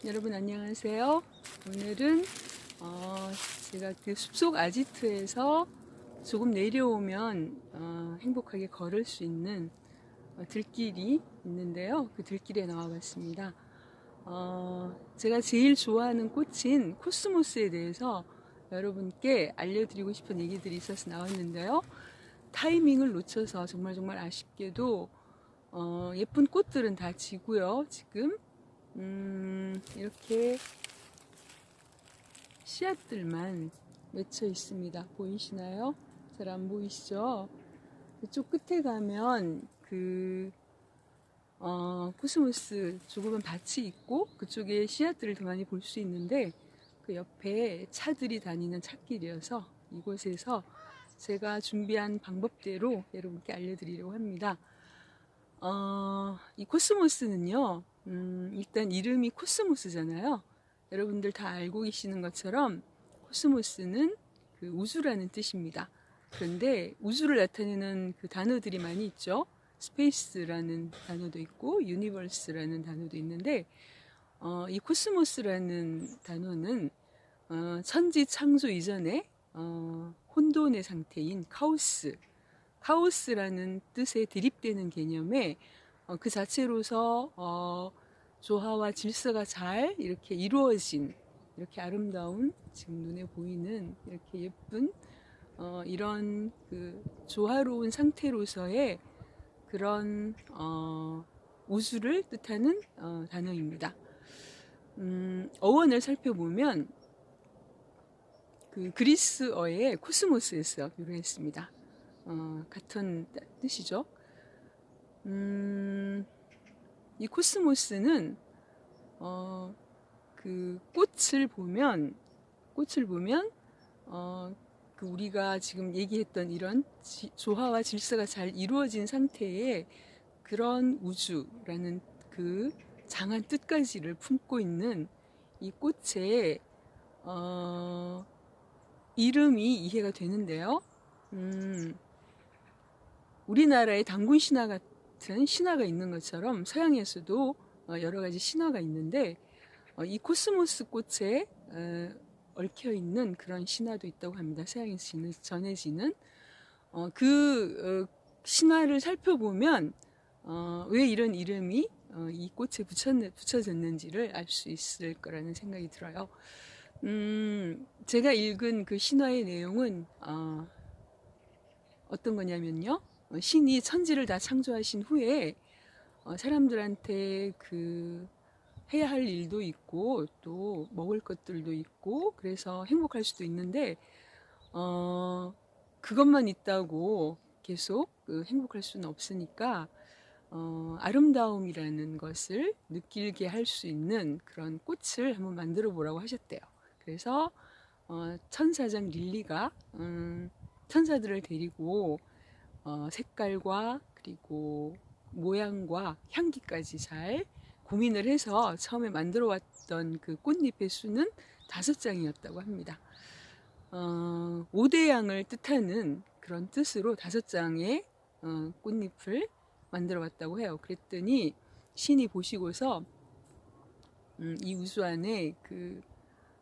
여러분 안녕하세요. 오늘은 제가 그 숲속 아지트에서 조금 내려오면 행복하게 걸을 수 있는 들길이 있는데요. 그 들길에 나와봤습니다. 제가 제일 좋아하는 꽃인 코스모스에 대해서 여러분께 알려드리고 싶은 얘기들이 있어서 나왔는데요. 타이밍을 놓쳐서 정말 아쉽게도 예쁜 꽃들은 다 지고요. 지금 이렇게 씨앗들만 맺혀 있습니다. 보이시나요? 잘 안 보이시죠? 이쪽 끝에 가면 코스모스 조그만 밭이 있고 그쪽에 씨앗들을 더 많이 볼 수 있는데 그 옆에 차들이 다니는 찻길이어서 이곳에서 제가 준비한 방법대로 여러분께 알려드리려고 합니다. 이 코스모스는요, 일단 이름이 코스모스잖아요. 여러분들 다 알고 계시는 것처럼 코스모스는 그 우주라는 뜻입니다. 그런데 우주를 나타내는 그 단어들이 많이 있죠. 스페이스라는 단어도 있고 유니버스라는 단어도 있는데 이 코스모스라는 단어는 천지 창조 이전에 혼돈의 상태인 카오스라는 뜻에 대립되는 개념에 그 자체로서 조화와 질서가 잘 이렇게 이루어진 이렇게 아름다운 지금 눈에 보이는 이렇게 예쁜 이런 그 조화로운 상태로서의 그런 우주를 뜻하는 단어입니다. 어원을 살펴보면 그 그리스어의 코스모스에서 유래했습니다. 같은 뜻이죠. 이 코스모스는 그 꽃을 보면 그 우리가 지금 얘기했던 이런 조화와 질서가 잘 이루어진 상태의 그런 우주라는 그 장한 뜻까지를 품고 있는 이 꽃의 이름이 이해가 되는데요. 우리나라에 당군 신화 같은 신화가 있는 것처럼 서양에서도 여러 가지 신화가 있는데 이 코스모스 꽃에 얽혀 있는 그런 신화도 있다고 합니다. 서양에서 전해지는 신화를 살펴보면 왜 이런 이름이 이 꽃에 붙여졌는지를 알 수 있을 거라는 생각이 들어요. 제가 읽은 그 신화의 내용은 어떤 거냐면요. 신이 천지를 다 창조하신 후에 사람들한테 그 해야 할 일도 있고 또 먹을 것들도 있고 그래서 행복할 수도 있는데 그것만 있다고 계속 행복할 수는 없으니까 아름다움이라는 것을 느끼게 할 수 있는 그런 꽃을 한번 만들어 보라고 하셨대요. 그래서 천사장 릴리가 천사들을 데리고 색깔과 그리고 모양과 향기까지 잘 고민을 해서 처음에 만들어 왔던 그 꽃잎의 수는 5장이었다고 합니다. 5대양을 뜻하는 그런 뜻으로 5장의 꽃잎을 만들어 왔다고 해요. 그랬더니 신이 보시고서 이 우주 안에 그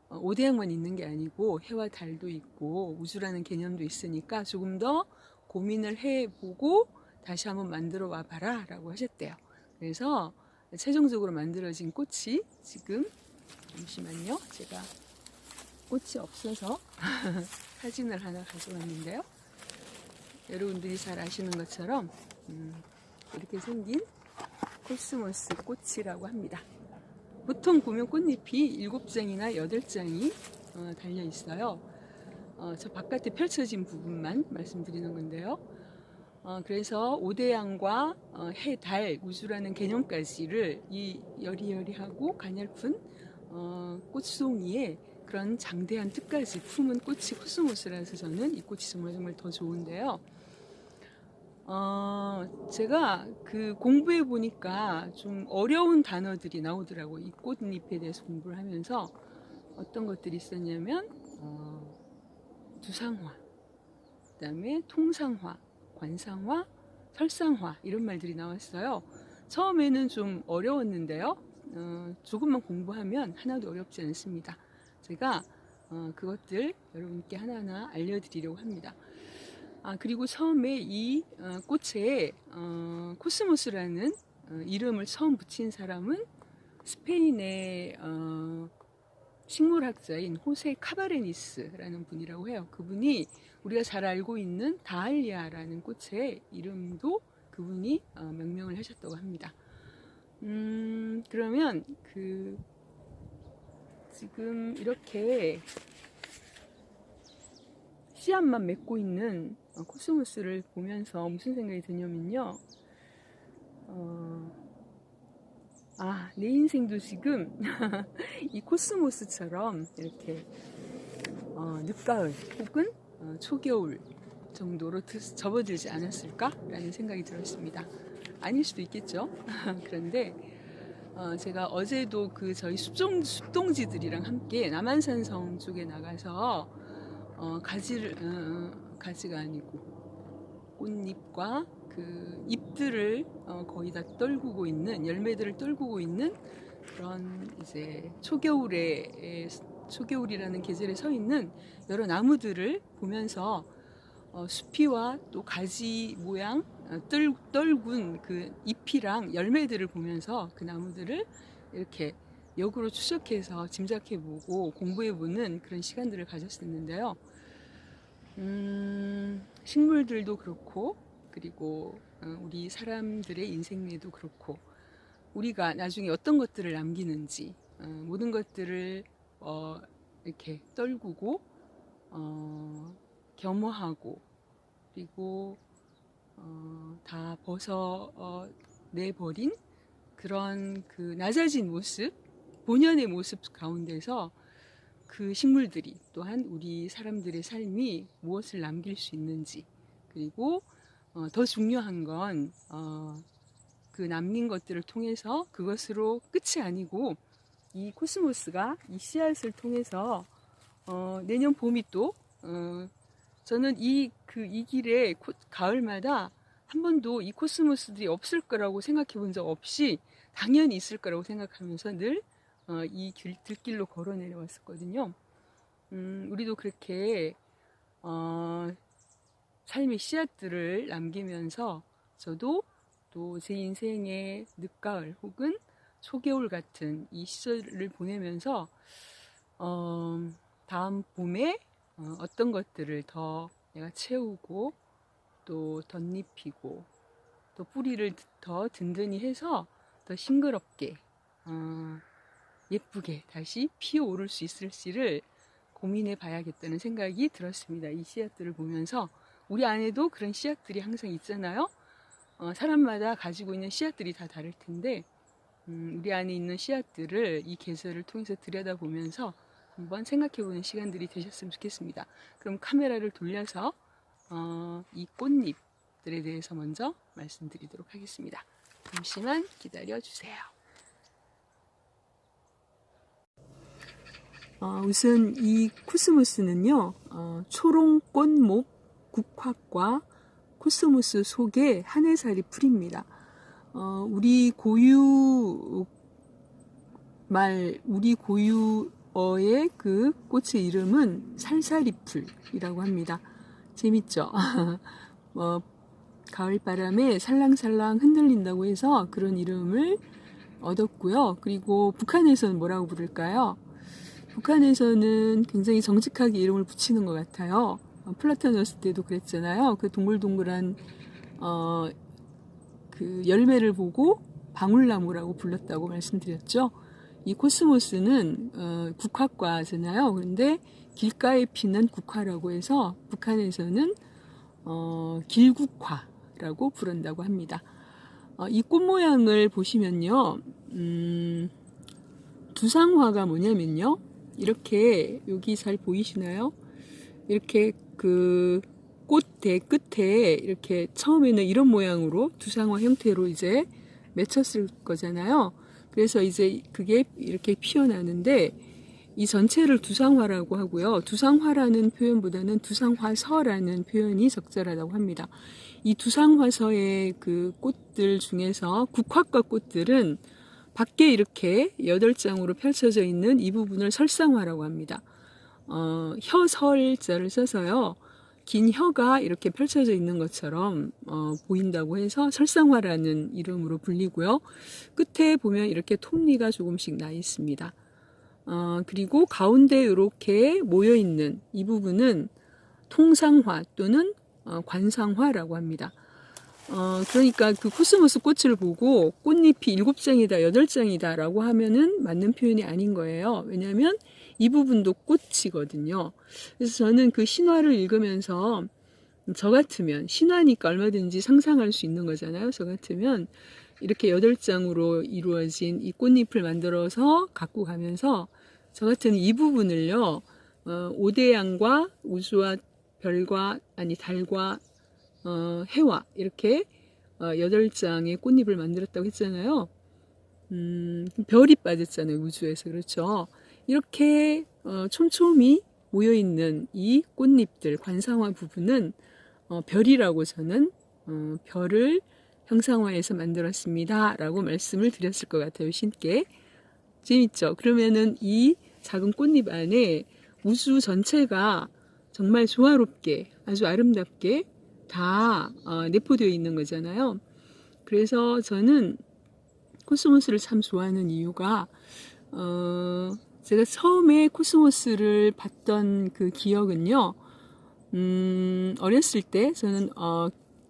5대양만 있는 게 아니고 해와 달도 있고 우주라는 개념도 있으니까 조금 더 고민을 해보고 다시 한번 만들어 와봐라 라고 하셨대요. 그래서 최종적으로 만들어진 꽃이 지금 잠시만요. 제가 꽃이 없어서 사진을 하나 가져왔는데요. 여러분들이 잘 아시는 것처럼 이렇게 생긴 코스모스 꽃이라고 합니다. 보통 보면 꽃잎이 7장이나 8장이 달려 있어요. 저 바깥에 펼쳐진 부분만 말씀드리는 건데요. 그래서 5대양과 해, 달, 우주라는 개념까지를 이 여리여리하고 가냘픈 꽃송이에 그런 장대한 뜻까지 품은 꽃이 코스모스라서 저는 이 꽃이 정말 더 좋은데요. 제가 그 공부해 보니까 좀 어려운 단어들이 나오더라고요. 이 꽃잎에 대해서 공부를 하면서 어떤 것들이 있었냐면 두상화, 그 다음에 통상화, 관상화, 설상화 이런 말들이 나왔어요. 처음에는 좀 어려웠는데요. 조금만 공부하면 하나도 어렵지 않습니다. 제가 그것들 여러분께 하나하나 알려드리려고 합니다. 그리고 처음에 이 꽃에 코스모스라는 이름을 처음 붙인 사람은 스페인의 식물학자인 호세 카바레니스라는 분이라고 해요. 그분이 우리가 잘 알고 있는 다알리아라는 꽃의 이름도 그분이 명명을 하셨다고 합니다. 그러면 지금 이렇게 씨앗만 맺고 있는 코스모스를 보면서 무슨 생각이 드냐면요. 내 인생도 지금 이 코스모스처럼 이렇게 늦가을 혹은 초겨울 정도로 접어들지 않았을까라는 생각이 들었습니다. 아닐 수도 있겠죠. 그런데 제가 어제도 저희 숲동지들이랑 함께 남한산성 쪽에 나가서 가지가 아니고 꽃잎과 잎들을 거의 다 떨구고 있는, 열매들을 떨구고 있는 그런 이제 초겨울이라는 계절에 서 있는 여러 나무들을 보면서 수피와 또 가지 모양 떨군 그 잎이랑 열매들을 보면서 그 나무들을 이렇게 역으로 추적해서 짐작해보고 공부해보는 그런 시간들을 가졌었는데요. 식물들도 그렇고, 그리고 우리 사람들의 인생에도 그렇고, 우리가 나중에 어떤 것들을 남기는지, 모든 것들을 이렇게 떨구고 겸허하고, 그리고 다 벗어내버린 그런 낮아진 모습, 본연의 모습 가운데서 그 식물들이 또한 우리 사람들의 삶이 무엇을 남길 수 있는지, 그리고 더 중요한 건 그 남긴 것들을 통해서 그것으로 끝이 아니고 이 코스모스가 이 씨앗을 통해서 내년 봄이 또 저는 이 길에 가을마다 한 번도 이 코스모스들이 없을 거라고 생각해 본 적 없이 당연히 있을 거라고 생각하면서 늘 이 들길로 걸어 내려왔었거든요. 우리도 그렇게 삶의 씨앗들을 남기면서 저도 또 제 인생의 늦가을 혹은 초겨울 같은 이 시절을 보내면서 다음 봄에 어떤 것들을 더 내가 채우고 또 덧입히고 또 뿌리를 더 든든히 해서 더 싱그럽게 예쁘게 다시 피어오를 수 있을지를 고민해 봐야겠다는 생각이 들었습니다. 이 씨앗들을 보면서 우리 안에도 그런 씨앗들이 항상 있잖아요. 사람마다 가지고 있는 씨앗들이 다 다를 텐데 우리 안에 있는 씨앗들을 이 계절을 통해서 들여다보면서 한번 생각해보는 시간들이 되셨으면 좋겠습니다. 그럼 카메라를 돌려서 이 꽃잎들에 대해서 먼저 말씀드리도록 하겠습니다. 잠시만 기다려주세요. 우선 이 코스모스는요, 초롱꽃목 국화과 코스모스 속의 한해살이 풀입니다. 우리 고유어의 그 꽃의 이름은 살살이풀이라고 합니다. 재밌죠? 가을바람에 살랑살랑 흔들린다고 해서 그런 이름을 얻었고요. 그리고 북한에서는 뭐라고 부를까요? 북한에서는 굉장히 정직하게 이름을 붙이는 것 같아요. 플라토너스 때도 그랬잖아요. 그 동글동글한 그 열매를 보고 방울나무라고 불렀다고 말씀드렸죠. 이 코스모스는 국화과잖아요. 그런데 길가에 피는 국화라고 해서 북한에서는 길국화라고 부른다고 합니다. 이 꽃 모양을 보시면요, 두상화가 뭐냐면요, 이렇게 여기 잘 보이시나요? 이렇게 그 꽃대 끝에 이렇게 처음에는 이런 모양으로 두상화 형태로 이제 맺혔을 거잖아요. 그래서 이제 그게 이렇게 피어나는데 이 전체를 두상화라고 하고요. 두상화라는 표현보다는 두상화서라는 표현이 적절하다고 합니다. 이 두상화서의 그 꽃들 중에서 국화과 꽃들은 밖에 이렇게 8장으로 펼쳐져 있는 이 부분을 설상화라고 합니다. 혀설자를 써서요. 긴 혀가 이렇게 펼쳐져 있는 것처럼 보인다고 해서 설상화라는 이름으로 불리고요. 끝에 보면 이렇게 톱니가 조금씩 나 있습니다. 그리고 가운데 이렇게 모여있는 이 부분은 통상화 또는 관상화라고 합니다. 그러니까 그 코스모스 꽃을 보고 꽃잎이 7장이다, 8장이다 라고 하면은 맞는 표현이 아닌 거예요. 왜냐하면 이 부분도 꽃이거든요. 그래서 저는 그 신화를 읽으면서 저 같으면, 신화니까 얼마든지 상상할 수 있는 거잖아요. 저 같으면 이렇게 8장으로 이루어진 이 꽃잎을 만들어서 갖고 가면서 저 같은 이 부분을요, 오대양과 우주와 별과, 달과 해와 이렇게 8장의 꽃잎을 만들었다고 했잖아요. 별이 빠졌잖아요. 우주에서. 그렇죠. 이렇게 촘촘히 모여있는 이 꽃잎들, 관상화 부분은 별이라고 저는 별을 형상화해서 만들었습니다 라고 말씀을 드렸을 것 같아요. 신께. 재밌죠? 그러면은 이 작은 꽃잎 안에 우주 전체가 정말 조화롭게, 아주 아름답게 다 내포되어 있는 거잖아요. 그래서 저는 코스모스를 참 좋아하는 이유가 제가 처음에 코스모스를 봤던 그 기억은요, 어렸을 때 저는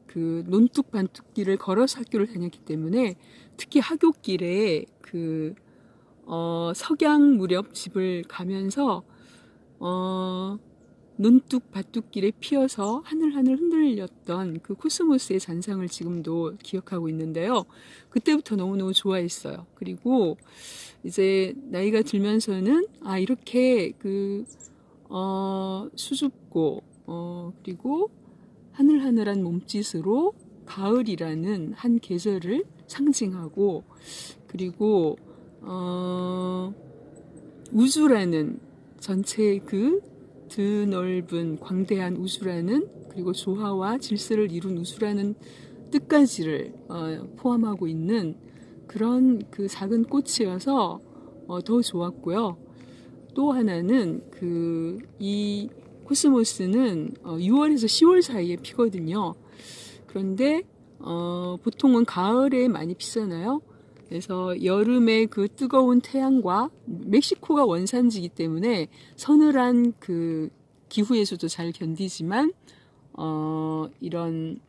그 논뚝반뚝길을 걸어서 학교를 다녔기 때문에 특히 하굣길에 그 석양 무렵 집을 가면서 논뚝밭뚝길에 피어서 하늘하늘 흔들렸던 그 코스모스의 잔상을 지금도 기억하고 있는데요. 그때부터 너무너무 좋아했어요. 그리고 이제 나이가 들면서는 이렇게 그 수줍고 그리고 하늘하늘한 몸짓으로 가을이라는 한 계절을 상징하고, 그리고 우주라는 전체의 그 드넓은 광대한 우주라는, 그리고 조화와 질서를 이룬 우주라는 뜻까지를 포함하고 있는 그런 그 작은 꽃이어서 더 좋았고요. 또 하나는 이 코스모스는 6월에서 10월 사이에 피거든요. 그런데 보통은 가을에 많이 피잖아요. 그래서 여름에 그 뜨거운 태양과, 멕시코가 원산지이기 때문에 서늘한 그 기후에서도 잘 견디지만 이런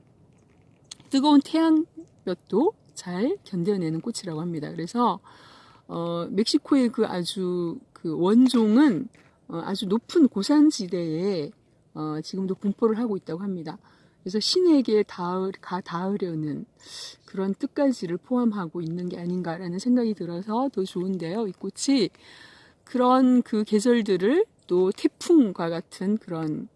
뜨거운 태양볕도 잘 견뎌내는 꽃이라고 합니다. 그래서 멕시코의 그 아주 그 원종은 아주 높은 고산지대에 지금도 분포를 하고 있다고 합니다. 그래서 신에게 닿으려는 그런 뜻까지를 포함하고 있는 게 아닌가라는 생각이 들어서 더 좋은데요. 이 꽃이 그런 그 계절들을, 또 태풍과 같은 그런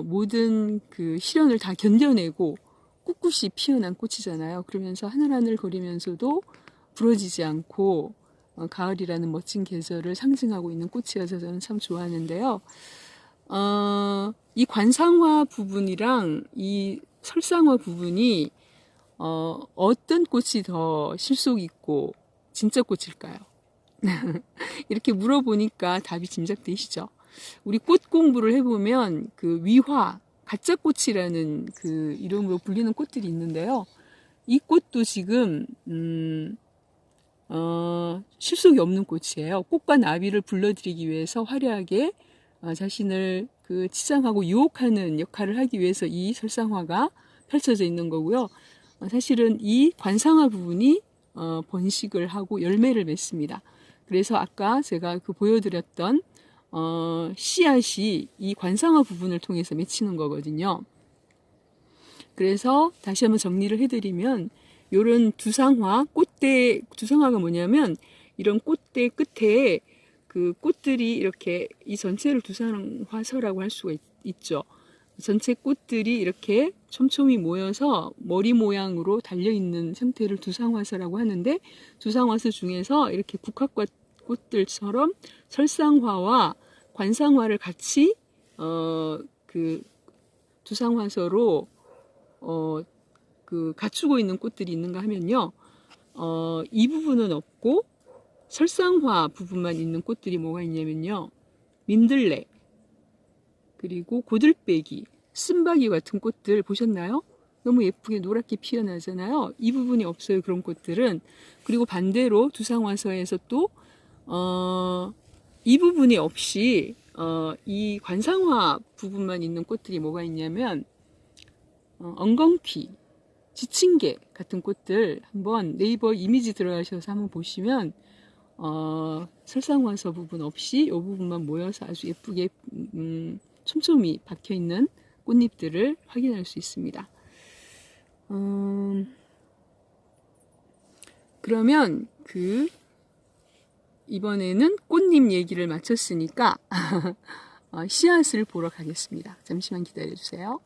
모든 그 시련을 다 견뎌내고 꿋꿋이 피어난 꽃이잖아요. 그러면서 하늘하늘 거리면서도 부러지지 않고 가을이라는 멋진 계절을 상징하고 있는 꽃이어서 저는 참 좋아하는데요. 이 관상화 부분이랑 이 설상화 부분이 어떤 꽃이 더 실속 있고 진짜 꽃일까요? 이렇게 물어보니까 답이 짐작되시죠? 우리 꽃 공부를 해보면 그 위화, 가짜꽃이라는 그 이름으로 불리는 꽃들이 있는데요. 이 꽃도 지금 실속이 없는 꽃이에요. 꽃과 나비를 불러들이기 위해서 화려하게 자신을 그 치장하고 유혹하는 역할을 하기 위해서 이 설상화가 펼쳐져 있는 거고요. 사실은 이 관상화 부분이 번식을 하고 열매를 맺습니다. 그래서 아까 제가 그 보여드렸던 씨앗이 이 관상화 부분을 통해서 맺히는 거거든요. 그래서 다시 한번 정리를 해드리면, 요런 두상화, 꽃대, 두상화가 뭐냐면 이런 꽃대 끝에 그 꽃들이 이렇게, 이 전체를 두상화서라고 할 수가 있죠. 전체 꽃들이 이렇게 촘촘히 모여서 머리 모양으로 달려있는 형태를 두상화서라고 하는데, 두상화서 중에서 이렇게 국화꽃 꽃들처럼 설상화와 관상화를 같이 그 두상화서로 그 갖추고 있는 꽃들이 있는가 하면요, 이 부분은 없고 설상화 부분만 있는 꽃들이 뭐가 있냐면요. 민들레, 그리고 고들빼기, 쓴바귀 같은 꽃들 보셨나요? 너무 예쁘게 노랗게 피어나잖아요. 이 부분이 없어요. 그런 꽃들은. 그리고 반대로 두상화서에서 또 이 부분이 없이 이 관상화 부분만 있는 꽃들이 뭐가 있냐면 엉겅퀴, 지층개 같은 꽃들 한번 네이버 이미지 들어가셔서 한번 보시면 설상화서 부분 없이 이 부분만 모여서 아주 예쁘게 촘촘히 박혀있는 꽃잎들을 확인할 수 있습니다. 그러면 이번에는 꽃잎 얘기를 마쳤으니까 씨앗을 보러 가겠습니다. 잠시만 기다려 주세요.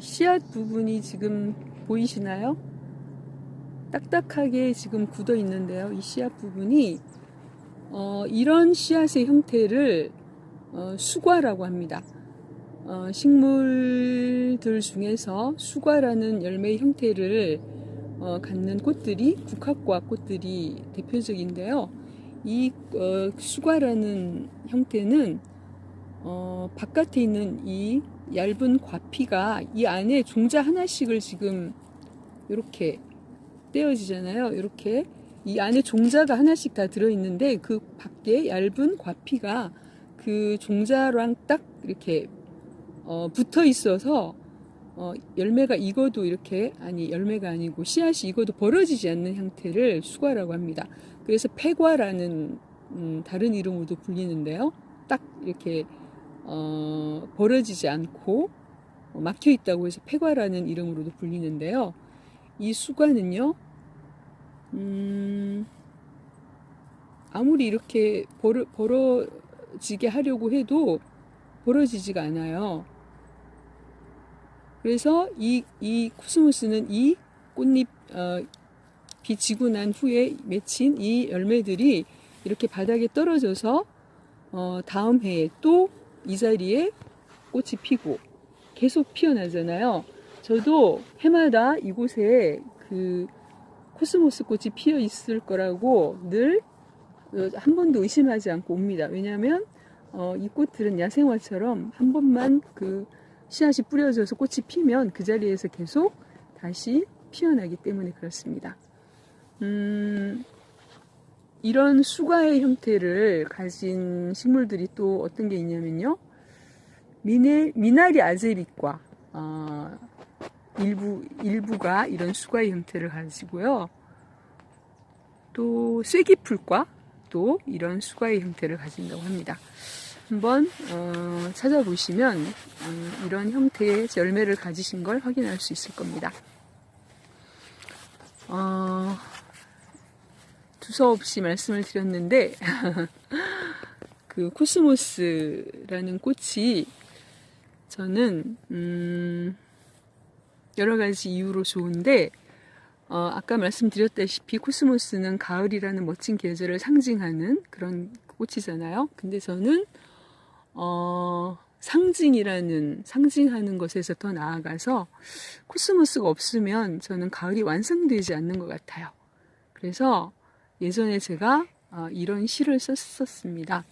씨앗 부분이 지금 보이시나요? 딱딱하게 지금 굳어 있는데요. 이 씨앗 부분이 이런 씨앗의 형태를 수과라고 합니다. 식물들 중에서 수과라는 열매의 형태를 갖는 꽃들이 국화과 꽃들이 대표적인데요. 이 수과라는 형태는 바깥에 있는 이 얇은 과피가 이 안에 종자 하나씩을 지금 이렇게 떼어지잖아요. 이렇게 이 안에 종자가 하나씩 다 들어있는데 그 밖에 얇은 과피가 그 종자랑 딱 이렇게 붙어 있어서 열매가 익어도 이렇게, 아니 열매가 아니고 씨앗이 익어도 벌어지지 않는 형태를 수과라고 합니다. 그래서 폐과라는 다른 이름으로도 불리는데요. 딱 이렇게 벌어지지 않고 막혀 있다고 해서 폐과라는 이름으로도 불리는데요. 이 수과는요, 아무리 이렇게 벌어지게 하려고 해도 벌어지지가 않아요. 그래서 이 코스모스는 이 꽃잎 비 지고 난 후에 맺힌 이 열매들이 이렇게 바닥에 떨어져서 다음 해에 또 이 자리에 꽃이 피고 계속 피어나잖아요. 저도 해마다 이곳에 그 코스모스 꽃이 피어 있을 거라고 늘 한 번도 의심하지 않고 옵니다. 왜냐하면 이 꽃들은 야생화처럼 한 번만 그 씨앗이 뿌려져서 꽃이 피면 그 자리에서 계속 다시 피어나기 때문에 그렇습니다. 이런 수과의 형태를 가진 식물들이 또 어떤 게 있냐면요. 미나리 아제비과 일부가 이런 수과의 형태를 가지고요. 또 쐐기풀과 또 이런 수과의 형태를 가진다고 합니다. 한번 찾아보시면 이런 형태의 열매를 가지신 걸 확인할 수 있을 겁니다. 두서없이 말씀을 드렸는데 그 코스모스라는 꽃이 저는 여러 가지 이유로 좋은데 아까 말씀드렸다시피 코스모스는 가을이라는 멋진 계절을 상징하는 그런 꽃이잖아요. 근데 저는 상징하는 것에서 더 나아가서 코스모스가 없으면 저는 가을이 완성되지 않는 것 같아요. 그래서 예전에 제가 이런 시를 썼었습니다.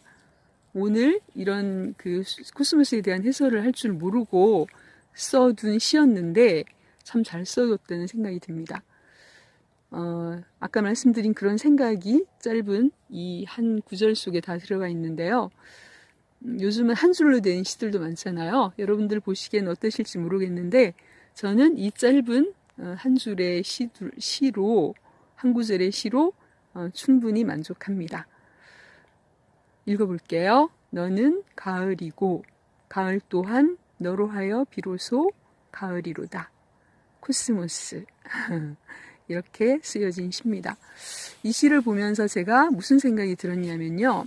오늘 이런 그 코스모스에 대한 해설을 할 줄 모르고 써둔 시였는데 참 잘 써뒀다는 생각이 듭니다. 아까 말씀드린 그런 생각이 짧은 이 한 구절 속에 다 들어가 있는데요. 요즘은 한 줄로 된 시들도 많잖아요. 여러분들 보시기엔 어떠실지 모르겠는데 저는 이 짧은 한 줄의 시로, 한 구절의 시로 충분히 만족합니다. 읽어볼게요. 너는 가을이고 가을 또한 너로 하여 비로소 가을이로다. 코스모스. 이렇게 쓰여진 시입니다. 이 시를 보면서 제가 무슨 생각이 들었냐면요.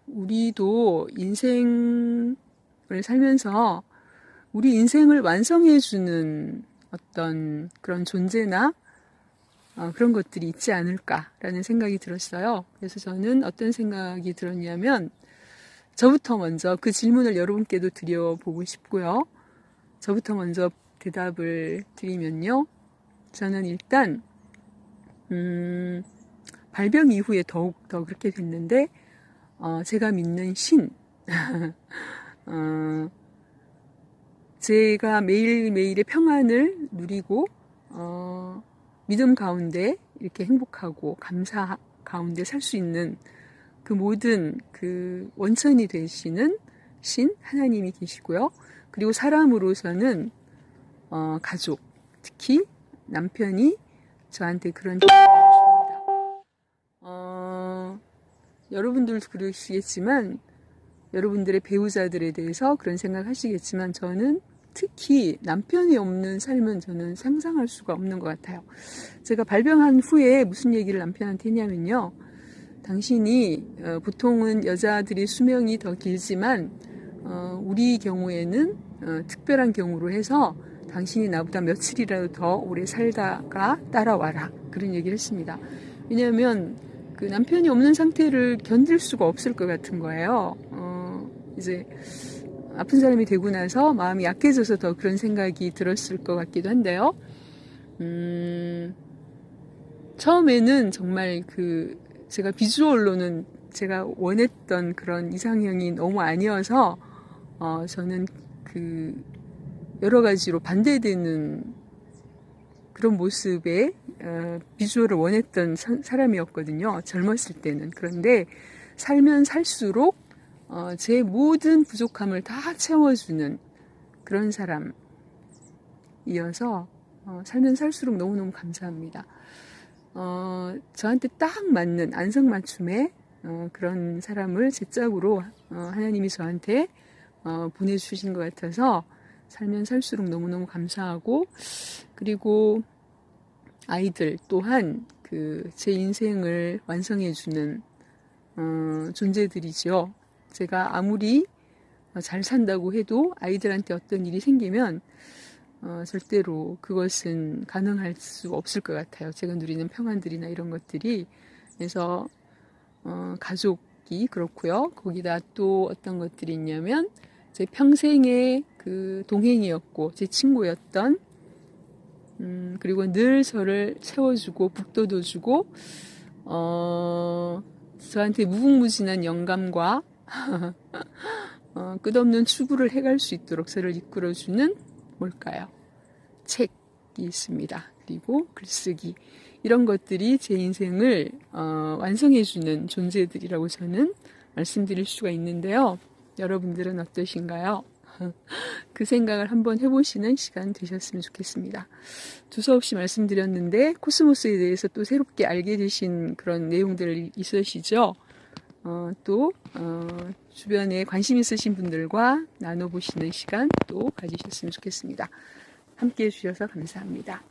우리도 인생을 살면서 우리 인생을 완성해주는 어떤 그런 존재나 그런 것들이 있지 않을까라는 생각이 들었어요. 그래서 저는 어떤 생각이 들었냐면 저부터 먼저 그 질문을 여러분께도 드려보고 싶고요. 저부터 먼저 대답을 드리면요. 저는 일단 발병 이후에 더욱 더 그렇게 됐는데 제가 믿는 신 제가 매일매일의 평안을 누리고 믿음 가운데 이렇게 행복하고 감사 가운데 살 수 있는 그 모든 그 원천이 되시는 신 하나님이 계시고요. 그리고 사람으로서는 가족, 특히 남편이 저한테 그런 힘을 줍니다. 여러분들도 그러시겠지만 여러분들의 배우자들에 대해서 그런 생각하시겠지만 저는 특히 남편이 없는 삶은 저는 상상할 수가 없는 것 같아요. 제가 발병한 후에 무슨 얘기를 남편한테 했냐면요. 당신이 보통은 여자들이 수명이 더 길지만 우리 경우에는 특별한 경우로 해서 당신이 나보다 며칠이라도 더 오래 살다가 따라와라. 그런 얘기를 했습니다. 왜냐하면 그 남편이 없는 상태를 견딜 수가 없을 것 같은 거예요. 이제 아픈 사람이 되고 나서 마음이 약해져서 더 그런 생각이 들었을 것 같기도 한데요. 처음에는 정말 제가 비주얼로는 제가 원했던 그런 이상형이 너무 아니어서 저는 여러 가지로 반대되는 그런 모습의 비주얼을 원했던 사람이었거든요. 젊었을 때는. 그런데 살면 살수록 제 모든 부족함을 다 채워주는 그런 사람이어서 살면 살수록 너무너무 감사합니다. 저한테 딱 맞는 안성맞춤의 그런 사람을 제 짝으로 하나님이 저한테 보내주신 것 같아서 살면 살수록 너무너무 감사하고, 그리고 아이들 또한 제 인생을 완성해주는 존재들이죠. 제가 아무리 잘 산다고 해도 아이들한테 어떤 일이 생기면 절대로 그것은 가능할 수 없을 것 같아요. 제가 누리는 평안들이나 이런 것들이. 그래서 가족이 그렇고요. 거기다 또 어떤 것들이 있냐면 제 평생의 그 동행이었고 제 친구였던 그리고 늘 저를 채워주고 북돋워주고 저한테 무궁무진한 영감과 끝없는 추구를 해갈 수 있도록 저를 이끌어주는 뭘까요? 책이 있습니다. 그리고 글쓰기. 이런 것들이 제 인생을 완성해주는 존재들이라고 저는 말씀드릴 수가 있는데요. 여러분들은 어떠신가요? 그 생각을 한번 해보시는 시간 되셨으면 좋겠습니다. 두서없이 말씀드렸는데 코스모스에 대해서 또 새롭게 알게 되신 그런 내용들 있으시죠? 또 주변에 관심 있으신 분들과 나눠보시는 시간 또 가지셨으면 좋겠습니다. 함께해 주셔서 감사합니다.